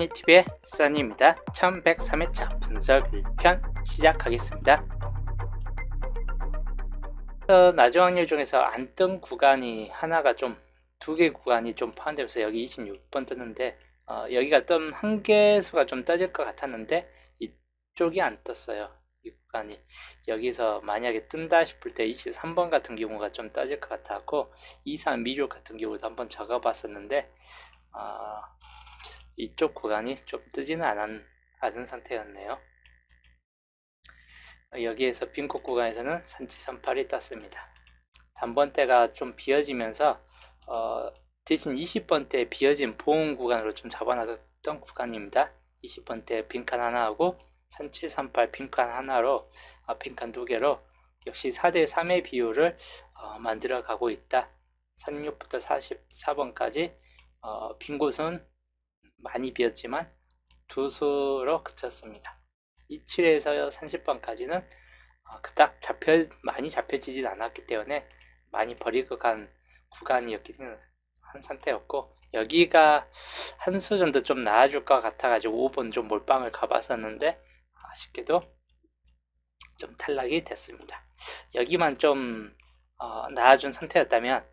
써니TV의 써니입니다. 1103회차 분석 1편 시작하겠습니다. 낮은 확률 중에서 안 뜬 구간이 하나가 두 개 구간이 좀 포함되면서 여기 26번 떴는데 여기가 뜬 한 개수가 좀 떠질 것 같았는데 이쪽이 안 떴어요. 이 구간이 여기서 만약에 뜬다 싶을 때 23번 같은 경우가 좀 떠질 것 같았고 23, 26 같은 경우도 한번 적어 봤었는데 이쪽 구간이 좀 뜨지는 않은 상태였네요. 여기에서 빈콕 구간에서는 산치38이 떴습니다. 단번대가 좀 비어지면서 대신 20번대 비어진 보험 구간으로 좀 잡아놨던 구간입니다. 20번대 빈칸 하나하고 3738 빈칸 하나로 빈칸 두 개로 역시 4대3의 비율을 만들어 가고 있다. 36부터 44번까지 빈 곳은 많이 비었지만 두 수로 그쳤습니다. 27에서 30번까지는 그닥 많이 잡혀지진 않았기 때문에 많이 버리고 간 구간이었기는 한 상태였고, 여기가 한 수 정도 좀 나아줄 것 같아가지고 5번 좀 몰빵을 가봤었는데 아쉽게도 좀 탈락이 됐습니다. 여기만 좀 나아준 상태였다면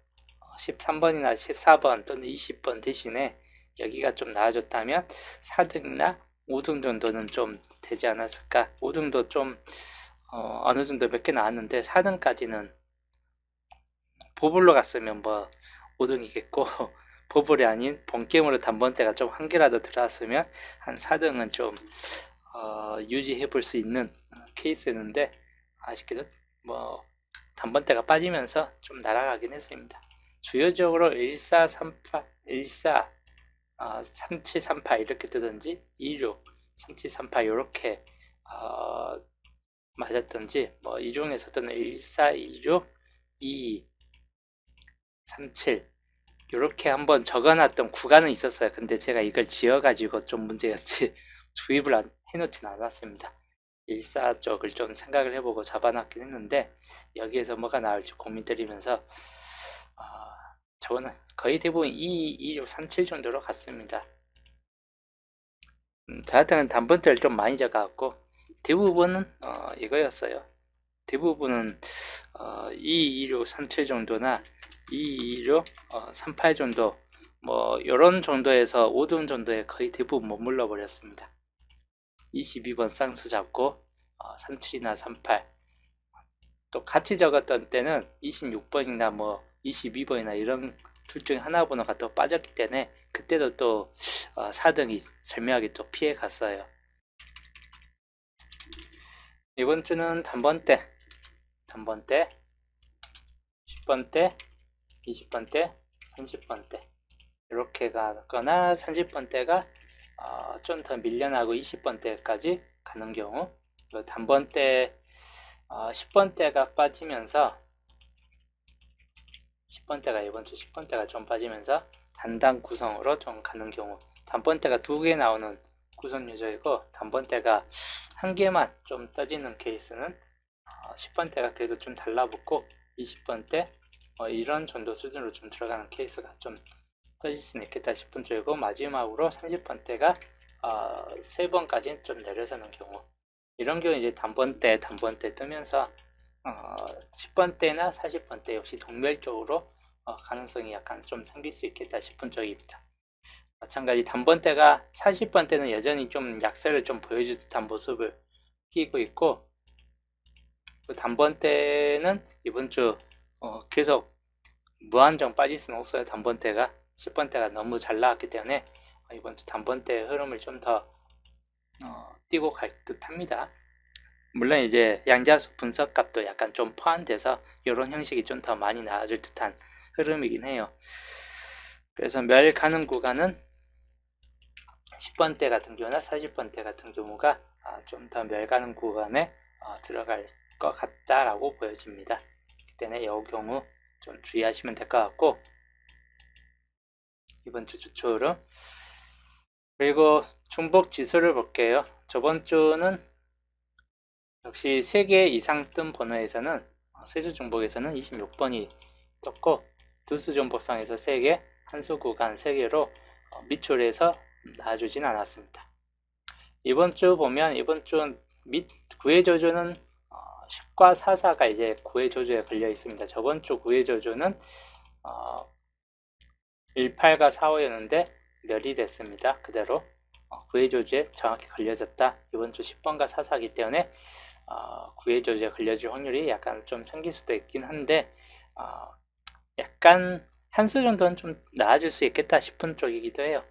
13번이나 14번 또는 20번 대신에 여기가 좀 나아졌다면 4등이나 5등 정도는 좀 되지 않았을까. 5등도 좀 어느 정도 몇 개 나왔는데 4등까지는 보블로 갔으면 뭐 5등이겠고 보블이 아닌 본게임으로 단번대가 좀 한 개라도 들어왔으면 한 4등은 좀 유지해 볼 수 있는 케이스였는데 아쉽게도 뭐 단번대가 빠지면서 좀 날아가긴 했습니다. 주요적으로 1438, 3738 이렇게 뜨든지 26, 3738 이렇게 맞았던지 뭐 이 중에서 또는 1426, 22, 37 이렇게 한번 적어놨던 구간은 있었어요. 근데 제가 이걸 지어가지고 좀 문제였지 주입을 해놓진 않았습니다. 14 쪽을 좀 생각을 해보고 잡아놨긴 했는데 여기에서 뭐가 나올지 고민드리면서 저는 거의 대부분 2, 26, 37 정도로 갔습니다. 저 같은 단번대를 좀 많이 적어갖고 대부분은 이거였어요. 대부분은 2, 26, 37 정도나 2, 26, 38 정도 뭐 이런 정도에서 5등 정도에 거의 대부분 머물러 버렸습니다. 22번 쌍수 잡고 37이나 38 또 같이 적었던 때는 26번이나 뭐 22번이나 이런 둘 중에 하나 번호가 또 빠졌기 때문에 그때도 또 4등이 절묘하게 또 피해 갔어요. 이번 주는 단번대 10번대 20번대 30번대 이렇게 가거나 30번대가 좀 더 밀려나고 20번대까지 가는 경우, 단번대 10번대가 빠지면서 10번대가 이번 주 10번대가 좀 빠지면서 단단 구성으로 좀 가는 경우, 단번대가 두 개 나오는 구성 유저이고 단번대가 한 개만 좀 떠지는 케이스는 10번대가 그래도 좀 달라붙고 20번대 이런 정도 수준으로 좀 들어가는 케이스가 좀 떠질 수는 있겠다 싶은 쪽이고, 마지막으로 30번대가 3번까지 좀 내려서는 경우, 이런 경우 이제 단번대 뜨면서 10번대나 40번대 역시 동멸적으로 가능성이 약간 좀 생길 수 있겠다 싶은 쪽입니다. 마찬가지 단번대가 40번대는 여전히 좀 약세를 좀 보여줄 듯한 모습을 띄고 있고, 그 단번대는 이번 주 계속 무한정 빠질 수는 없어요. 단번대가 10번대가 너무 잘 나왔기 때문에 이번 주 단번대 흐름을 좀 더 띄고 갈 듯 합니다. 물론 이제 양자수 분석값도 약간 좀 포함돼서 이런 형식이 좀 더 많이 나와줄 듯한 흐름이긴 해요. 그래서 멸 가는 구간은 10번대 같은 경우나 40번대 같은 경우가 좀 더 멸 가는 구간에 들어갈 것 같다라고 보여집니다. 그때는 이 경우 좀 주의하시면 될 것 같고, 이번 주 주초 흐름, 그리고 중복 지수를 볼게요. 저번 주는 역시 3개 이상 뜬 번호에서는 세수 중복에서는 26번이 떴고, 두수 중복상에서 3개, 한수 구간 3개로 밑줄에서 나와주진 않았습니다. 이번 주 보면 이번 주 구의 저주는 10과 44가 이제 구의 저주에 걸려 있습니다. 저번 주 구의 저주는 18과 45였는데 멸이 됐습니다. 그대로 구의 저주에 정확히 걸려졌다. 이번 주 10번과 44이기 때문에 구의 저주에 걸려질 확률이 약간 좀 생길 수도 있긴 한데 약간 한 수 정도는 좀 나아질 수 있겠다 싶은 쪽이기도 해요.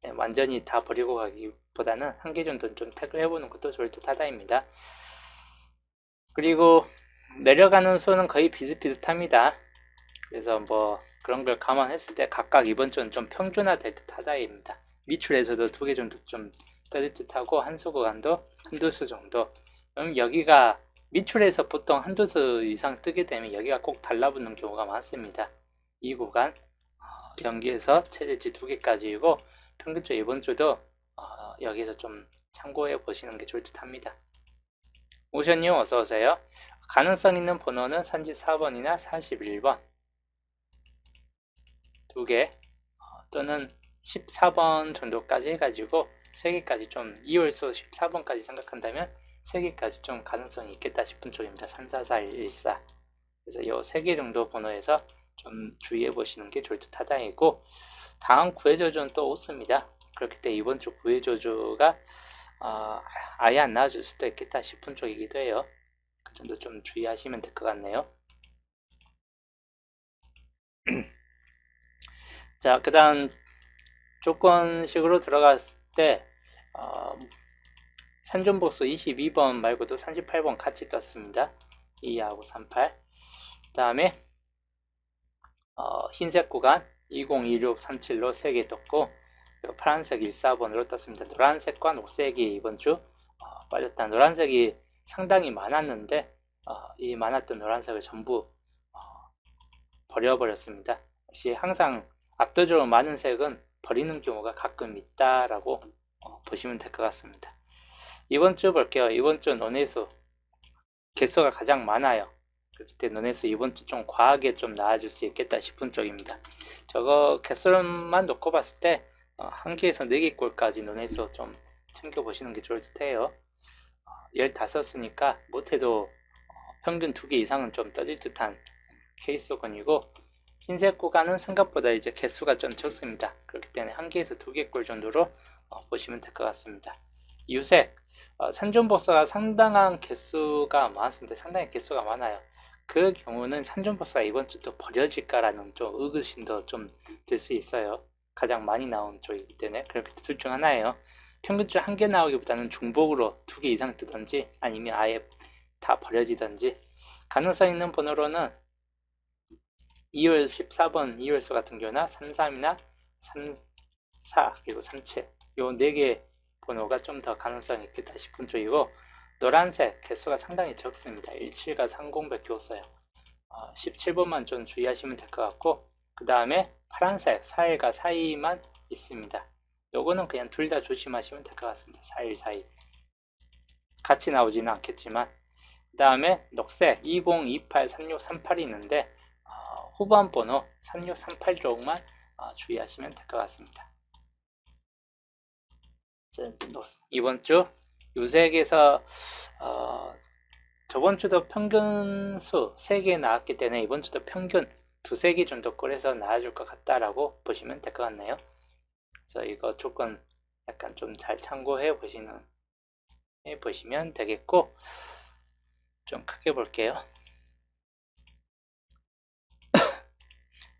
네, 완전히 다 버리고 가기보다는 한 개 정도는 좀 택을 해보는 것도 좋을 듯 하다입니다. 그리고 내려가는 수는 거의 비슷비슷합니다. 그래서 뭐 그런 걸 감안했을 때 각각 이번 주는 좀 평준화될 듯 하다입니다. 밑줄에서도 두 개 정도 좀 떠질 듯 하고 한 수 구간도 한두 수 정도. 그럼 여기가 밑줄에서 보통 한두 수 이상 뜨게 되면 여기가 꼭 달라붙는 경우가 많습니다. 이 구간 경기에서 최대치 두 개까지이고 평균적 이번 주도 여기서 좀 참고해 보시는 게 좋을 듯 합니다. 오션님 어서오세요. 가능성 있는 번호는 산지 4번이나 41번 두 개 또는 14번 정도까지 해가지고 3개까지 좀 2월수 14번까지 생각한다면 3개까지 좀 가능성이 있겠다 싶은 쪽입니다. 34414 그래서 이 3개 정도 번호에서 좀 주의해 보시는 게 좋을 듯 하다이고 다음 구의 저주는 또 없습니다. 그렇기 때문에 이번 주 구의 저주가 아예 안 나와줄 수도 있겠다 싶은 쪽이기도 해요. 그 정도 좀 주의하시면 될 것 같네요. 자, 그 다음 조건식으로 들어갔을 때 산존복수 22번 말고도 38번 같이 떴습니다. 2하고 38. 그 다음에 흰색 구간 202637로 3개 떴고 그리고 파란색 14번으로 떴습니다. 노란색과 녹색이 이번 주 빠졌다. 노란색이 상당히 많았는데 이 많았던 노란색을 전부 버려버렸습니다. 역시 항상 압도적으로 많은 색은 버리는 경우가 가끔 있다라고 보시면 될 것 같습니다. 이번 주 볼게요. 이번 주 논의수 개수가 가장 많아요. 그렇기 때문에 논의수 이번 주 좀 과하게 좀 나아질 수 있겠다 싶은 쪽입니다. 저거 개수만 놓고 봤을 때 1개에서 4개 꼴까지 논의수 좀 챙겨보시는 게 좋을 듯 해요. 15수니까 못해도 평균 2개 이상은 좀 떠질 듯한 케이스군이고 흰색 구간은 생각보다 이제 개수가 좀 적습니다. 그렇기 때문에 1개에서 2개 꼴 정도로 보시면 될 것 같습니다. 유색 산존버스가 상당한 개수가 많습니다. 상당히 개수가 많아요. 그 경우는 산존버스가 이번 주 또 버려질까라는 좀 의구심도 좀 들 수 있어요. 가장 많이 나온 쪽이기 때문에 그렇게 둘 중 하나예요. 평균적으로 1개 나오기보다는 중복으로 2개 이상 뜨든지 아니면 아예 다 버려지든지 가능성 있는 번호로는 2월 14번 2월수 같은 경우나 33이나 34 그리고 37 요 4개 번호가 좀 더 가능성이 있겠다 싶은 쪽이고 노란색 개수가 상당히 적습니다. 17과 30밖에 없어요. 17번만 좀 주의하시면 될 것 같고 그 다음에 파란색 4일과 4일만 있습니다. 요거는 그냥 둘 다 조심하시면 될 것 같습니다. 4일 4일 같이 나오지는 않겠지만 그 다음에 녹색 20, 28, 36, 38이 있는데 후반 번호 36, 38 쪽만 주의하시면 될 것 같습니다. 이번 주 요색에서 저번 주도 평균수 3개 나왔기 때문에 이번 주도 평균 2-3개 정도 꼴에서 나와줄 것 같다라고 보시면 될 것 같네요. 그래서 이거 조건 약간 좀 잘 참고해 보시면 되겠고 좀 크게 볼게요.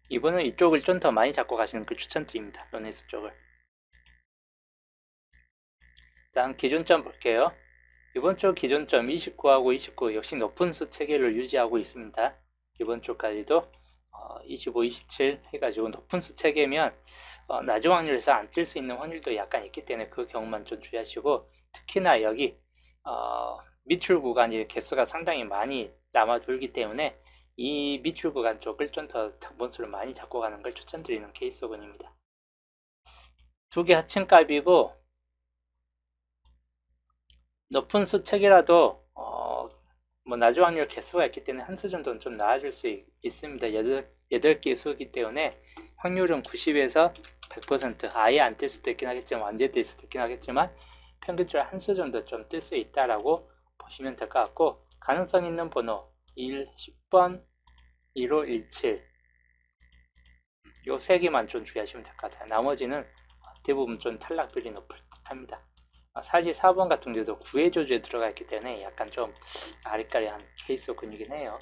이번은 이쪽을 좀 더 많이 잡고 가시는 걸 추천드립니다. 로네스 쪽을. 다음 기준점 볼게요. 이번 주 기준점 29하고 29 역시 높은 수 체계를 유지하고 있습니다. 이번 주까지도 25, 27 해가지고 높은 수 체계면 낮은 확률에서 안 뜰 수 있는 확률도 약간 있기 때문에 그 경우만 좀 주의하시고 특히나 여기 밑줄 구간이 개수가 상당히 많이 남아 돌기 때문에 이 밑줄 구간 쪽을 좀 더 당분수를 많이 잡고 가는 걸 추천드리는 케이스군입니다. 두 개 하층값이고 높은 수 책이라도 뭐 낮은 확률 개수가 있기 때문에 한 수 정도는 좀 나아질 수 있습니다. 8개 수이기 때문에 확률은 90에서 100%, 아예 안 뜰 수도 있긴 하겠지만, 완전히 뜰 수도 있긴 하겠지만 평균적으로 한 수 정도 좀 뜰 수 있다라고 보시면 될 것 같고, 가능성 있는 번호 1, 10번, 15, 17 요 세 개만 좀 주의하시면 될 것 같아요. 나머지는 대부분 좀 탈락률이 높을 듯 합니다. 사실 4번 같은 경우도 구해조주에 들어가 있기 때문에 약간 좀 아리까리한 케이스군이긴 해요.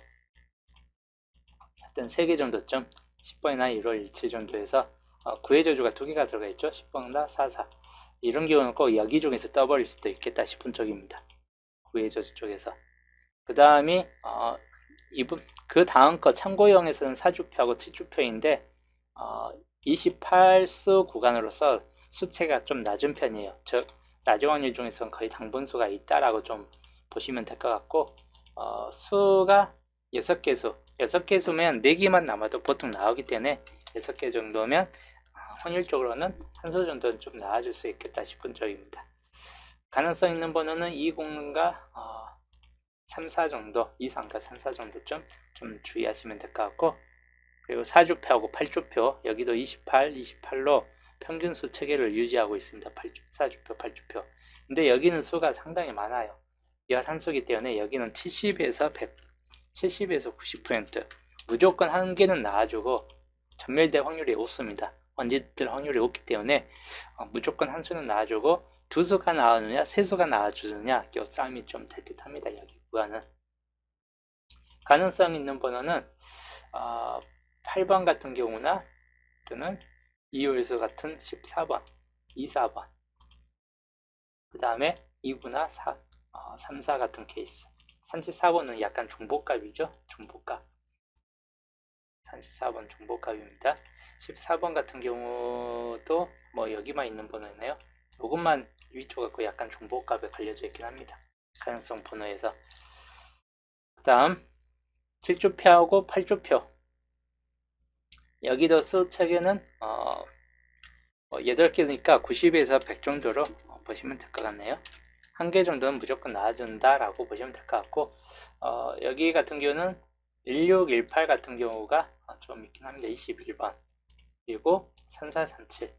하여튼 3개 정도쯤 10번이나 1월 17 정도에서 구해조주가 2개가 들어가 있죠. 10번이나 44 이런 경우는 꼭 여기 중에서 떠버릴 수도 있겠다 싶은 쪽입니다. 구해조주 쪽에서. 그 다음이 그 다음 거 참고형에서는 4주표하고 7주표인데 28수 구간으로서 수치가 좀 낮은 편이에요. 즉 낮은 확률 중에서는 거의 당분수가 있다라고 좀 보시면 될 것 같고, 수가 6개수 6개수면 4개만 남아도 보통 나오기 때문에 6개 정도면 확률적으로는 한 수 정도는 좀 나와줄 수 있겠다 싶은 쪽입니다. 가능성 있는 번호는 20과 3, 4 정도, 2, 3과 3, 4 정도쯤 좀 주의하시면 될 것 같고, 그리고 4주표하고 8주표 여기도 28, 28로 평균수 체계를 유지하고 있습니다. 4주표, 8주표. 근데 여기는 수가 상당히 많아요. 11수이기 때문에 여기는 70에서 100, 70에서 90% 무조건 한 개는 나와주고 전멸될 확률이 없습니다. 언제들 확률이 없기 때문에 무조건 한 수는 나와주고 두 수가 나오느냐 세 수가 나와주느냐 이 싸움이 좀 될 듯 합니다. 여기 구간은. 가능성 있는 번호는 8번 같은 경우나 또는 2호에서 같은 14번, 2, 4번 그 다음에 2구나 3, 4 같은 케이스. 34번은 약간 중복값이죠. 중복값. 34번 중복값입니다. 14번 같은 경우도 뭐 여기만 있는 번호네요. 이것만 위쪽 갖고 약간 중복값에 걸려져 있긴 합니다. 가능성 번호에서. 그 다음 7주표하고 8주표 여기도 수 체계는 8개니까 90에서 100 정도로 보시면 될 것 같네요. 한 개 정도는 무조건 나와준다 라고 보시면 될 것 같고, 여기 같은 경우는 16, 18 같은 경우가 좀 있긴 합니다. 21번 그리고 34, 37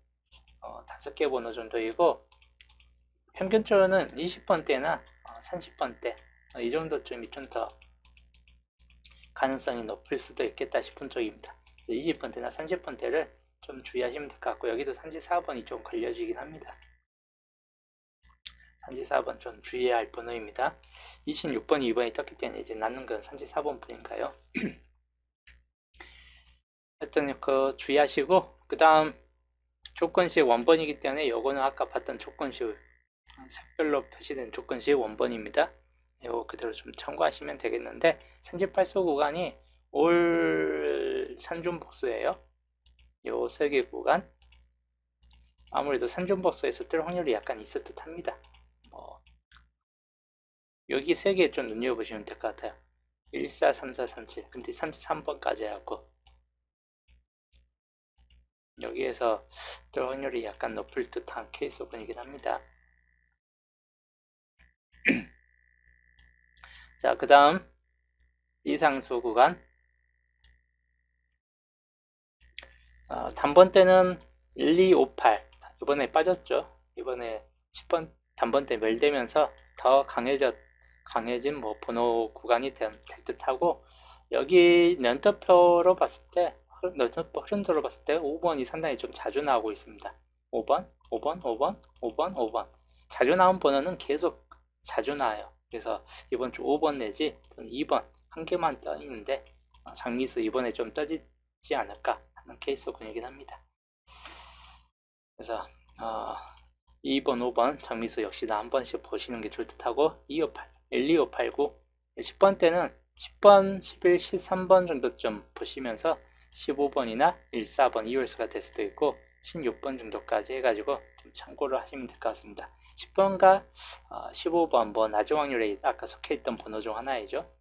5개 번호 정도이고, 평균적으로는 20번대나 30번대 이 정도쯤이 좀 더 가능성이 높을 수도 있겠다 싶은 쪽입니다. 20번대나 30번대를 좀 주의하시면 될 것 같고, 여기도 34번이 좀 걸려지긴 합니다. 34번 좀 주의해야 할 번호입니다. 26번, 2번이 떴기 때문에 이제 남는 건 34번 뿐인가요? 하여튼 그 주의하시고, 그 다음 조건식 원본이기 때문에 요거는 아까 봤던 조건식 색별로 표시된 조건식 원본입니다. 이거 그대로 좀 참고하시면 되겠는데, 38소 구간이 올 산중복수예요. 요 3개 구간 아무래도 산중복수에서 뜰 확률이 약간 있을 듯 합니다. 여기 3개 좀 눈여겨보시면 될 것 같아요. 14, 34, 37 근데 33번까지 해갖고 여기에서 뜰 확률이 약간 높을 듯한 케이스분이긴 합니다. 자, 그 다음 이상수 구간 단번대는 1, 2, 5, 8 이번에 빠졌죠. 이번에 10번 단번대 멸되면서 더 강해진 뭐 번호 구간이 될 듯하고, 여기 연도표로 봤을 때 흐름도로 봤을 때 5번이 상당히 좀 자주 나오고 있습니다. 5번, 5번, 5번, 5번, 5번 자주 나온 번호는 계속 자주 나와요. 그래서 이번 주 5번 내지 2번 한 개만 떠 있는데 장미수 이번에 좀 떠지지 않을까 하는 케이스군이긴 합니다. 그래서 2번, 5번 장미수 역시나 한 번씩 보시는 게 좋을 듯하고, 1, 2, 5, 8, 9 10번 때는 10번, 11, 13번 정도쯤 보시면서 15번이나 1, 4번 2월수가 될 수도 있고 16번 정도까지 해가지고 좀 참고를 하시면 될 것 같습니다. 10번과 15번 뭐 낮은 확률에 아까 속해있던 번호 중 하나이죠.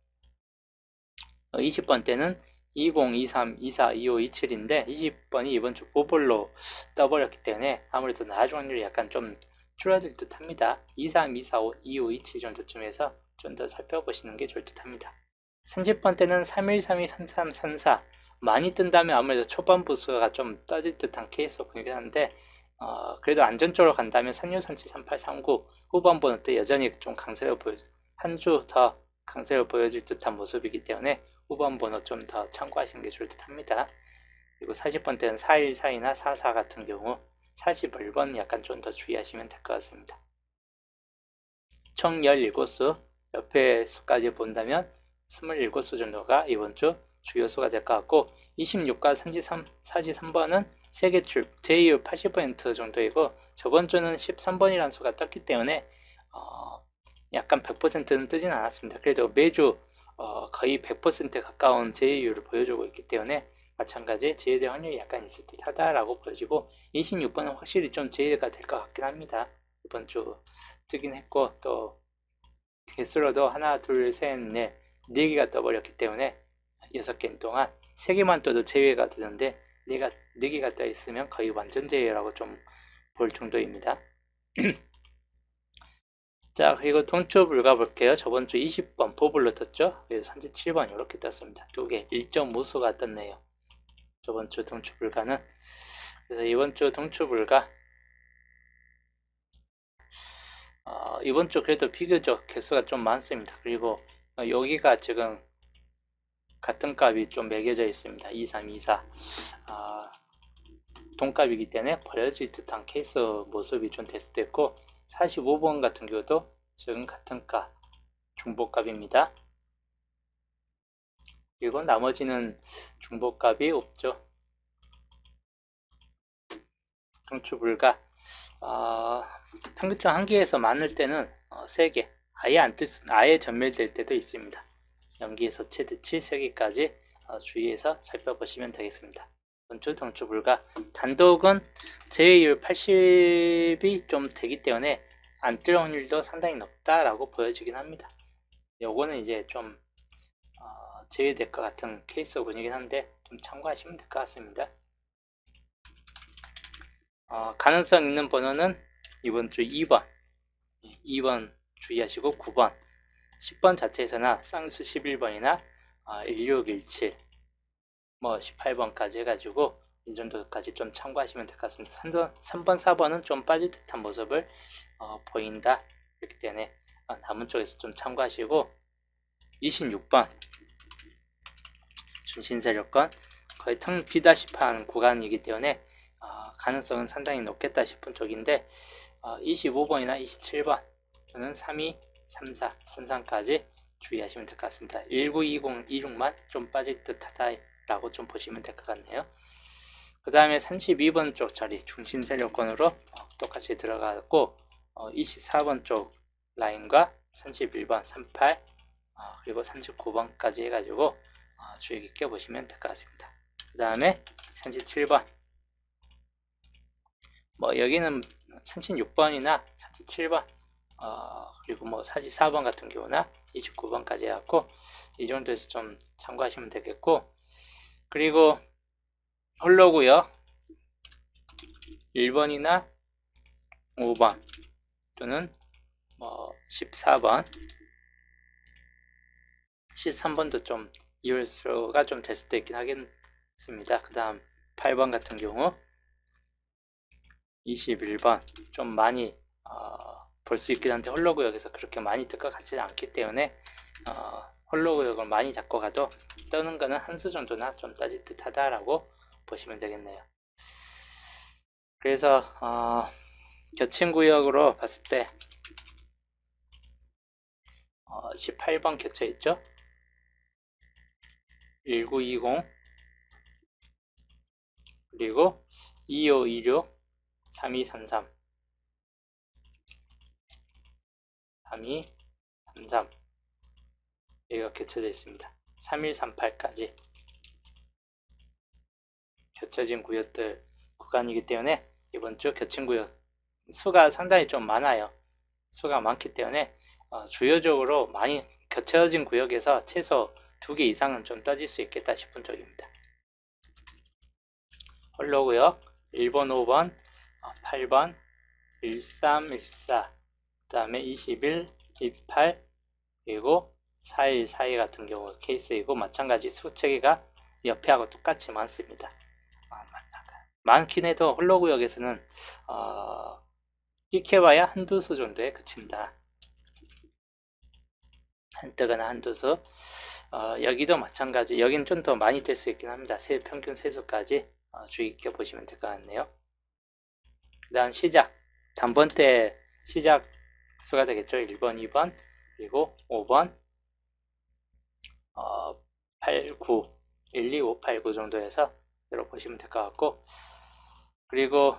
20번 때는 20, 23, 24, 25, 27인데 20번이 이번 주 오벌로 떠버렸기 때문에 아무래도 낮은 확률이 약간 좀 줄어들 듯 합니다. 23, 24, 25, 27 정도쯤에서 좀 더 살펴보시는 게 좋을 듯 합니다. 30번 때는 31, 32, 33, 34 많이 뜬다면 아무래도 초반부 수가 좀 떠질 듯한 케이스가 보이긴 한데 그래도 안전적으로 간다면 3637, 3839 후반부는 또 여전히 좀 강세를 한 주 더 강세를 보여줄 듯한 모습이기 때문에 후반부는 좀 더 참고하시는 게 좋을 듯 합니다. 그리고 40번대는 4142나 44 같은 경우 41번 약간 좀 더 주의하시면 될 것 같습니다. 총 17수, 옆에 수까지 본다면 27수 정도가 이번 주 주요 수가 될 것 같고 26과 43번은 세계 제이율 80% 정도이고 저번 주는 13번이라는 수가 떴기 때문에 약간 100%는 뜨진 않았습니다. 그래도 매주 거의 100% 가까운 제이율을 보여주고 있기 때문에 마찬가지 제외될 확률이 약간 있을 듯 하다라고 보여지고 26번은 확실히 좀 제외가 될 것 같긴 합니다. 이번 주 뜨긴 했고 또 개수로도 하나, 둘, 셋, 넷, 4개가 떠버렸기 때문에 6게임 동안 3개만 떠도 제외가 되는데 4개가 떠 있으면 거의 완전 제외라고 좀 볼 정도입니다. 자, 그리고 동초 불가 볼게요. 저번 주 20번 보블로 떴죠. 그래서 37번 이렇게 떴습니다. 2개 1.5수가 떴네요. 저번 주 동초 불가는. 그래서 이번 주 동초 불가 이번 주 그래도 비교적 개수가 좀 많습니다. 그리고 여기가 지금 같은 값이 좀 매겨져 있습니다. 23, 24 동값이기 때문에 버려질 듯한 케이스 모습이 좀 됐을 때 있고 45번 같은 경우도 지금 같은 값 중복값입니다. 그리고 나머지는 중복값이 없죠. 동추 불가 평균점 1개에서 많을 때는 3개 아예 전멸될 때도 있습니다. 연기에서 최대치 3개까지 주의해서 살펴보시면 되겠습니다. 원주 동추 불가 단독은 제외율 80이 좀 되기 때문에 안 뜰 확률도 상당히 높다라고 보여지긴 합니다. 요거는 이제 좀 제외될 것 같은 케이스군이긴 한데 좀 참고하시면 될 것 같습니다. 가능성 있는 번호는 이번 주 2번 주의하시고 9번 10번 자체에서나 쌍수 11번이나 1617 뭐 18번까지 해가지고 이 정도까지 좀 참고하시면 될 것 같습니다. 3번 4번은 좀 빠질 듯한 모습을 보인다. 그렇기 때문에 남은 쪽에서 좀 참고하시고 26번 중심세력권 거의 텅 비다시피 한 구간이기 때문에 가능성은 상당히 높겠다 싶은 쪽인데 25번이나 27번 또는 32, 34, 33까지 주의하시면 될 것 같습니다. 1920, 26만 좀 빠질 듯 하다라고 좀 보시면 될 것 같네요. 그 다음에 32번 쪽 자리 중심 세력권으로 똑같이 들어가고 24번 쪽 라인과 31번, 38 그리고 39번까지 해가지고 주의 깊게 보시면 될 것 같습니다. 그 다음에 37번 뭐 여기는 36번이나 37번 그리고 뭐 44번 같은 경우나 29번까지 해갖고 이 정도에서 좀 참고하시면 되겠고 그리고 홀로고요 1번이나 5번 또는 뭐 14번 13번도 좀 이을 수가 좀 될 수도 있긴 하겠습니다. 그 다음 8번 같은 경우 21번 좀 많이 볼 수 있긴 한데 홀로구역에서 그렇게 많이 뜰 것 같지는 않기 때문에 홀로구역을 많이 잡고 가도 뜨는 거는 한 수 정도나 좀 따질 듯 하다라고 보시면 되겠네요. 그래서 겹친 구역으로 봤을 때 18번 겹쳐 있죠. 1920 그리고 2526 3233 3233 여기가 겹쳐져 있습니다. 3138까지 겹쳐진 구역들 구간이기 때문에 이번 주 겹친 구역 수가 상당히 좀 많아요. 수가 많기 때문에 주요적으로 많이 겹쳐진 구역에서 최소 2개 이상은 좀 떠질 수 있겠다 싶은 쪽입니다. 홀로구역 1번, 5번, 8번, 13, 14, 그 다음에 21, 28, 그리고 41, 42 같은 경우 케이스이고 마찬가지 수체계가 옆에하고 똑같이 많습니다. 많긴 해도 홀로구역에서는 익혀봐야 한두 수 정도에 그친다. 한뜨거나 한두 수. 여기도 마찬가지. 여기는 좀 더 많이 될 수 있긴 합니다. 평균 세수까지 주의 깊게 보시면 될 것 같네요. 그 다음 시작. 단번대 시작 수가 되겠죠. 1번, 2번, 그리고 5번, 8, 9, 1, 2, 5, 8, 9 정도 해서 이렇게 보시면 될 것 같고, 그리고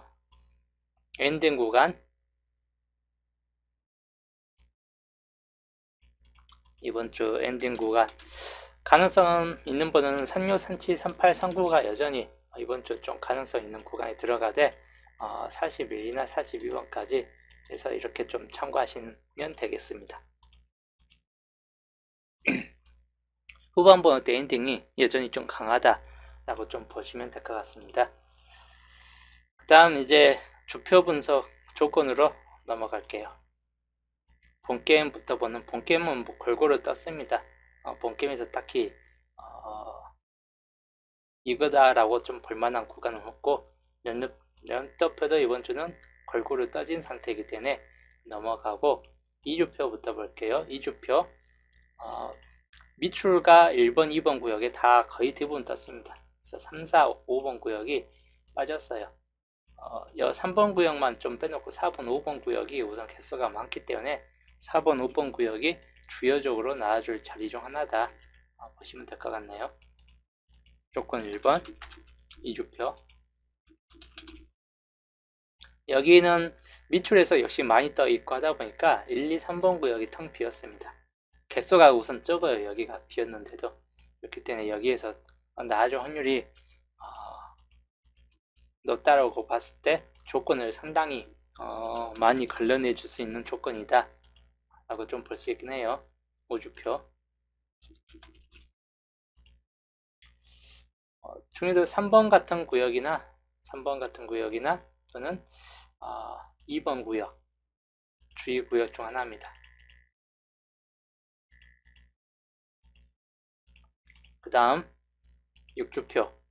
엔딩 구간, 이번 주 엔딩 구간, 가능성 있는 번호는 36, 37, 38, 39가 여전히 이번 주 좀 가능성 있는 구간에 들어가되 41이나 42번까지 해서 이렇게 좀 참고하시면 되겠습니다. 후반 번호 때 엔딩이 여전히 좀 강하다라고 좀 보시면 될 것 같습니다. 그 다음 이제 주표 분석 조건으로 넘어갈게요. 본게임부터 보는 본게임은 뭐 골고루 떴습니다. 본게임에서 딱히 이거다라고 좀 볼만한 구간은 없고 연도표도 이번 주는 골고루 떠진 상태이기 때문에 넘어가고 2주표부터 볼게요. 2주표 미출과 1번, 2번 구역에 다 거의 대부분 떴습니다. 그래서 3, 4, 5번 구역이 빠졌어요. 3번 구역만 좀 빼놓고 4번, 5번 구역이 우선 개수가 많기 때문에 4번, 5번 구역이 주요적으로 나와줄 자리 중 하나다 보시면 될 것 같네요. 조건 1번 2주표. 여기는 밑줄에서 역시 많이 떠 있고 하다 보니까 1, 2, 3번 구역이 텅 비었습니다. 개수가 우선 적어요. 여기가 비었는데도. 그렇기 때문에 여기에서 나아줄 확률이 높다라고 봤을 때 조건을 상당히 많이 걸러내 줄 수 있는 조건이다 라고 좀 볼 수 있긴 해요. 5주표. 중에도 3번 같은 구역이나 또는 2번 구역 주의 구역 중 하나입니다. 그 다음 6주표.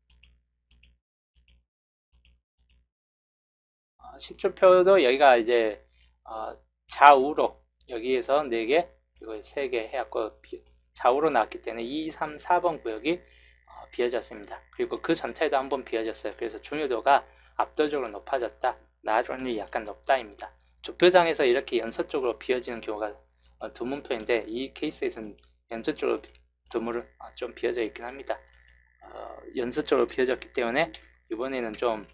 10주표도 여기가 이제 좌우로 여기에서 4개 그리고 3개 해갖고 좌우로 나왔기 때문에 2, 3, 4번 구역이 비어졌습니다. 그리고 그 전체도 한번 비어졌어요. 그래서 중요도가 압도적으로 높아졌다. 나아질 확률이 약간 높다입니다. 주표장에서 이렇게 연속적으로 비어지는 경우가 드문 편인데 이 케이스에서는 연속적으로 좀 비어져 있긴 합니다. 연속적으로 비어졌기 때문에 이번에는 좀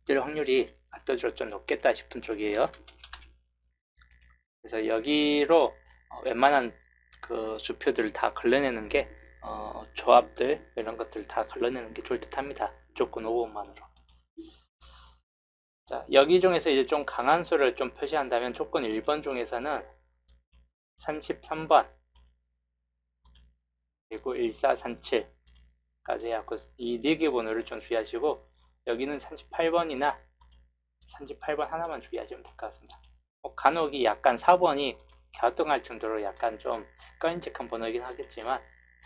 뜰 확률이 압도적으로 좀 높겠다 싶은 쪽이에요. 그래서 여기로 웬만한 그 주표들을 다 걸러내는 게 조합들 이런 것들 다 걸러내는 게 좋을 듯 합니다. 조건 5번만으로. 자, 여기 중에서 이제 좀 강한 수를 좀 표시한다면 조건 1번 중에서는 33번 그리고 1437까지 해갖고 이 4개 번호를 좀 주의하시고 여기는 38번이나 38번 하나만 주의하시면 될 것 같습니다. 간혹이 약간 4번이 갸우뚱할 정도로 약간 좀 꺼림직한 번호이긴 하겠지만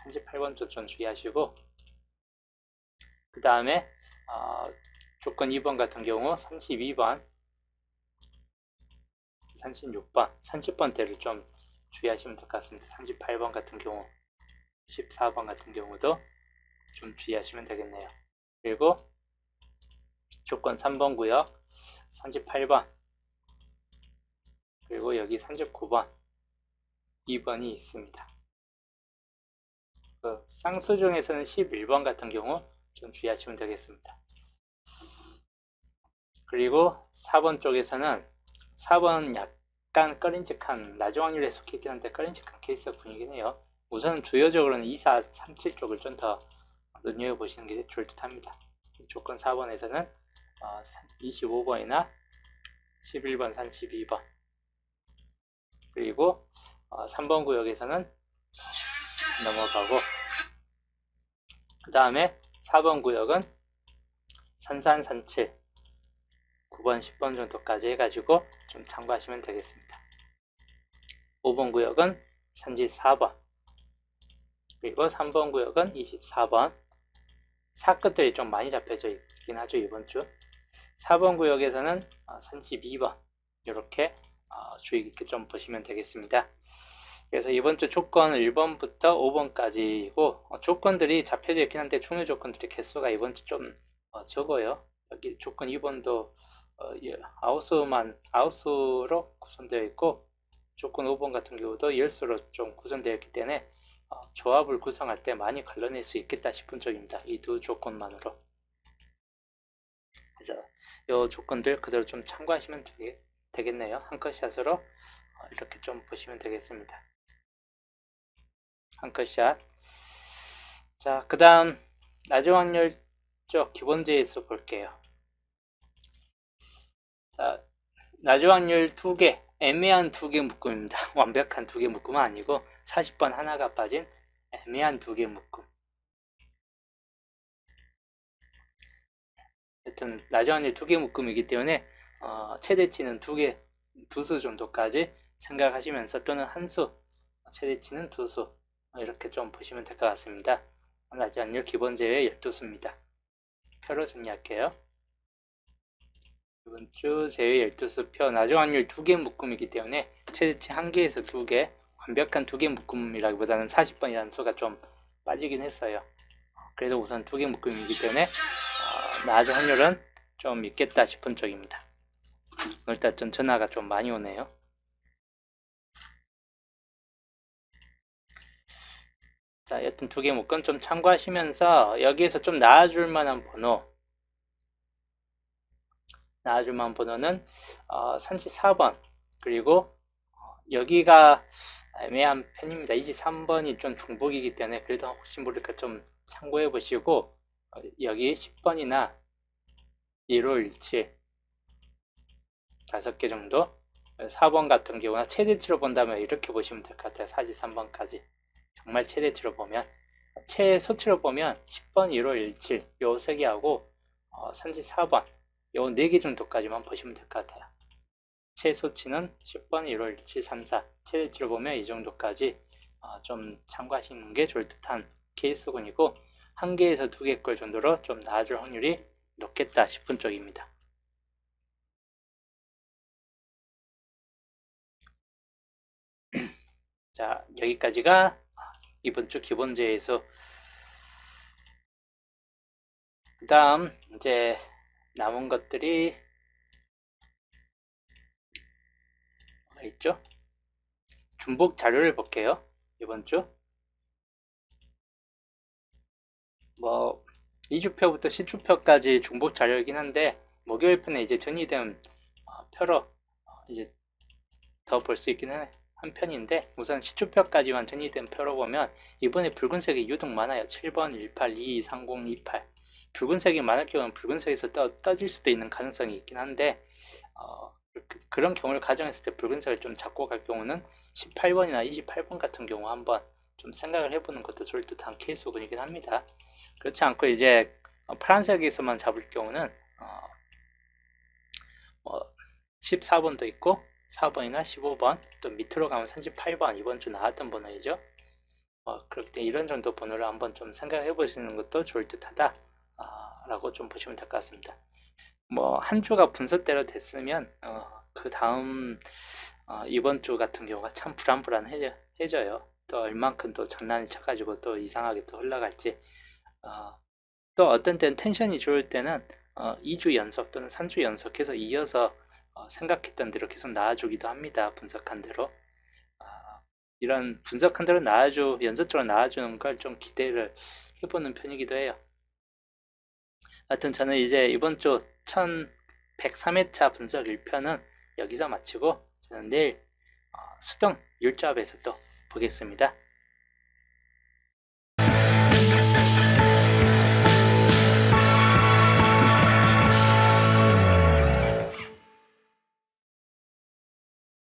38번도 좀 주의하시고 그 다음에 조건 2번 같은 경우 32번 36번 30번대를 좀 주의하시면 될 것 같습니다. 38번 같은 경우 14번 같은 경우도 좀 주의하시면 되겠네요. 그리고 조건 3번 구역 38번 그리고 여기 39번 2번이 있습니다. 그 쌍수 중에서는 11번 같은 경우 좀 주의하시면 되겠습니다. 그리고 4번 쪽에서는 4번 약간 꺼림직한 낮은 확률에 속해 있긴 한데 꺼림직한 케이스가 분이긴 해요. 우선 주요적으로는 2, 4, 3, 7 쪽을 좀 더 눈여겨보시는 게 좋을 듯 합니다. 조건 4번에서는 25번이나 11번, 32번 그리고 3번 구역에서는 넘어가고 그 다음에 4번 구역은 산산, 산칠 9번, 10번 정도까지 해가지고 좀 참고하시면 되겠습니다. 5번 구역은 산지 4번 그리고 3번 구역은 24번. 사끝들이 좀 많이 잡혀져 있긴 하죠, 이번 주. 4번 구역에서는 32번. 이렇게 주의 깊게 좀 보시면 되겠습니다. 그래서 이번 주 조건은 1번부터 5번까지고 조건들이 잡혀져 있긴 한데 총유 조건들의 개수가 이번 주 좀 적어요. 여기 조건 2번도 아웃수로 구성되어 있고 조건 5번 같은 경우도 열수로 좀 구성되어 있기 때문에 조합을 구성할 때 많이 걸러낼 수 있겠다 싶은 쪽입니다. 이 두 조건만으로. 그래서 이 조건들 그대로 좀 참고하시면 되겠네요. 한 컷샷으로 이렇게 좀 보시면 되겠습니다. 한 컷샷. 자, 그 다음 낮은 확률 쪽 기본재에서 볼게요. 자, 낮은 확률 2개, 애매한 2개 묶음입니다. 완벽한 2개 묶음은 아니고 40번 하나가 빠진 애매한 2개 묶음. 하여튼 낮은 확률 2개 묶음이기 때문에 최대치는 2개, 2수 정도까지 생각하시면서 또는 한 수, 최대치는 2수 이렇게 좀 보시면 될 것 같습니다. 낮은 확률 기본 제외 12수입니다. 표로 정리할게요. 이번 주 제외 12수 표 낮은 확률 2개 묶음이기 때문에 최대치 1개에서 2개, 완벽한 2개 묶음이라기보다는 40번이라는 수가 좀 빠지긴 했어요. 그래도 우선 2개 묶음이기 때문에 낮은 확률은 좀 있겠다 싶은 쪽입니다. 오늘따라 좀 전화가 좀 많이 오네요. 자, 여튼 2개 묶음 좀 참고하시면서 여기에서 좀 나아줄 만한 번호, 나아줄 만한 번호는 34번 그리고 여기가 애매한 편입니다. 23번이 좀 중복이기 때문에 그래도 혹시 모르니까 좀 참고해 보시고 여기 10번이나 1517 5개 정도 4번 같은 경우나 최대치로 본다면 이렇게 보시면 될 것 같아요. 43번까지 정말 최대치로 보면 최소치로 보면 10번 1517 요 3개하고 34번 요 4개 정도까지만 보시면 될 것 같아요. 최소치는 10번 1517 34 최대치로 보면 이 정도까지 좀 참고하시는 게 좋을 듯한 케이스군이고 1개에서 2개 걸 정도로 좀 나아질 확률이 높겠다 싶은 쪽입니다. 자, 여기까지가 이번 주 기본제에서 그 다음 이제 남은 것들이 뭐가 있죠? 중복 자료를 볼게요. 이번 주 뭐 2주표부터 10주표까지 중복 자료이긴 한데 목요일 편에 이제 정리된 표로 이제 더 볼 수 있긴 한 편인데 우선 10주표까지만 정리된 표로 보면 이번에 붉은색이 유독 많아요. 7번, 18, 22, 30, 28 붉은색이 많을 경우는 붉은색에서 떠질 수도 있는 가능성이 있긴 한데 그런 경우를 가정했을 때 붉은색을 좀 잡고 갈 경우는 18번이나 28번 같은 경우 한번 좀 생각을 해보는 것도 좋을 듯한 케이스군이긴 합니다. 그렇지 않고 이제 파란색에서만 잡을 경우는 14번도 있고 4번이나 15번 또 밑으로 가면 38번 이번 주 나왔던 번호이죠. 그렇기 때문에 이런 정도 번호를 한번 좀 생각해 보시는 것도 좋을 듯하다 라고 좀 보시면 될 것 같습니다. 뭐 한 주가 분석대로 됐으면 그 다음 이번 주 같은 경우가 참 불안불안해져요. 또 얼만큼 또 장난을 쳐가지고 또 이상하게 또 흘러갈지 또 어떤 때는 텐션이 좋을 때는 2주 연속 또는 3주 연속해서 이어서 생각했던 대로 계속 나와주기도 합니다. 분석한 대로 이런 분석한 대로 연속적으로 나와주는 걸 좀 기대를 해보는 편이기도 해요. 하여튼 저는 이제 이번 주 1103회차 분석 1편은 여기서 마치고 저는 내일 수동 율조합에서 또 보겠습니다.